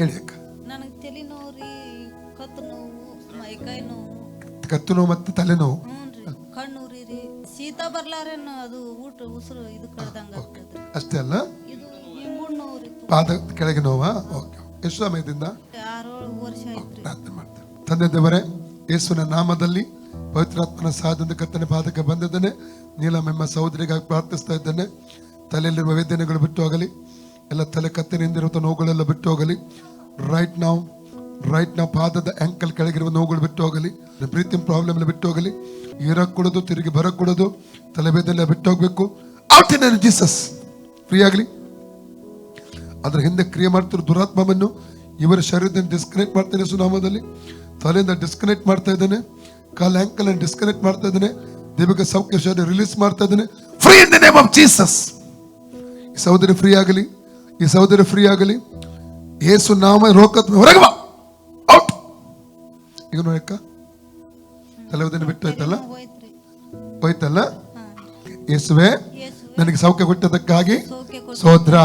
ಹೇಳಿ ಅಕ್ಕ. ನನಗೆ ತಲೆ ನೋವು ರೀ, ಕತ್ತು ನೋವು, ಮೈಕೈ ನೋವು, ಕತ್ತು ನೋವು ಮತ್ತು ತಲೆನೋವು. ಹ್ಞೂ ರೀ, ಕಣ್ಣು ಉರಿ ರೀ, ಶೀತ ಬರ್ಲಾರೇನು ಅದು ಊಟ ಉಸಿರು ಇದು ಕಡ್ದಂಗ ಆಗ್ತದ್ರಿ. ಅಷ್ಟೇ ಅಲ್ಲ, ಇದು ಈ ಮೂಡ್ ನೋವು ರೀ, ಪಾದ ಕೆಳಗೆ ನೋವಾ? ಓಕೆ. ಎಷ್ಟು ಸಮಯದಿಂದ 6 ವರ್ಷ ಆಯ್ತ್ರಿ. ಪ್ರಾರ್ಥನೆ ಮಾಡ್ತೇವೆ. ತಂದೆ ದೇವರೇ, ಯೇಸುವಿನ ನಾಮದಲ್ಲಿ ಪವಿತ್ರಾತ್ಮನ ಸಹಾಯದಿಂದ ಕರ್ತನ ಪಾದಕ್ಕೆ ಬಂದಿದ್ದೇನೆ. ನೀಲಮೆಮ್ಮ ಸಹೋದರಿಗಾಗಿ ಪ್ರಾರ್ಥಿಸ್ತಾ ಇದ್ದೇನೆ. ತಲೆಯಲ್ಲಿರುವ ವೇದನೆಗಳು ಬಿಟ್ಟು ಹೋಗಲಿ, ಎಲ್ಲ ತಲೆ ಕತ್ತಿನಿಂದಿರುವ ನೋವುಗಳೆಲ್ಲ ಬಿಟ್ಟು ಹೋಗಲಿ. ರೈಟ್ ನಾವು ಪಾದದ ಆಂಕಲ್ ಕೆಳಗಿರುವ ನೋವುಗಳು ಬಿಟ್ಟು ಹೋಗಲಿ. ಬ್ರೀತಿಂಗ್ ಪ್ರಾಬ್ಲಮ್ ಎಲ್ಲ ಬಿಟ್ಟು ಹೋಗಲಿ. ಇರಕ್ಕೂಡದು, ತಿರುಗಿ ಬರಕ್ಕೂಡದು, ತಲೆಬೇದೆಲ್ಲ ಬಿಟ್ಟು ಹೋಗ್ಬೇಕು. Out in Jesus. ಫ್ರೀ ಆಗಲಿ. ಅದರ ಹಿಂದೆ ಕ್ರಿಯೆ ಮಾಡ್ತಿರೋ ದುರಾತ್ಮವನ್ನು ಇವರ ಶರೀರದಿಂದ ಡಿಸ್ಕನೆಕ್ಟ್ ಮಾಡ್ತೇನೆ ಸುನಾಮದಲ್ಲಿ. ತಲೆಯಿಂದ ಡಿಸ್ಕನೆಕ್ಟ್ ಮಾಡ್ತಾ ಇದ್ದೇನೆ, ಕಾಲ ಆಂಕಲ್ ಅನ್ನು ಡಿಸ್ಕನೆಕ್ಟ್ ಮಾಡ್ತಾ ಇದ್ದೇನೆ. ದೇವಕ್ಕೆ ಸೌಖ್ಯ ಶರೀರ ರಿಲೀಸ್ ಮಾಡ್ತಾ ಇದ್ದೇನೆ. Free in the name of Jesus. ಈ ಸಹೋದರಿ ಫ್ರೀ ಆಗಲಿ, ಈ ಸಹೋದರಿ ಫ್ರೀ ಆಗಲಿ. ಯೇಸು ನಾಮ ರೋಕತ್ ಹೊರಗೆ ಬಾ. ಔಟ್. ಈಗ ನೋಡಕ್ಕ, ತಲೆವೇದನೆ ಬಿಟ್ಟು ಹೋಯ್ತಲ್ಲ, ಹೋಯ್ತ್ರಿ. ಹೋಯ್ತಲ್ಲ. ಹಾ. ಯೇಸುವೆ ಯೇಸುವೆ, ನನಗೆ ಸೌಖ್ಯ ಕೊಟ್ಟದಕ್ಕಾಗಿ ಸೌಖ್ಯ ಕೊಡು. ಸ್ತೋತ್ರ.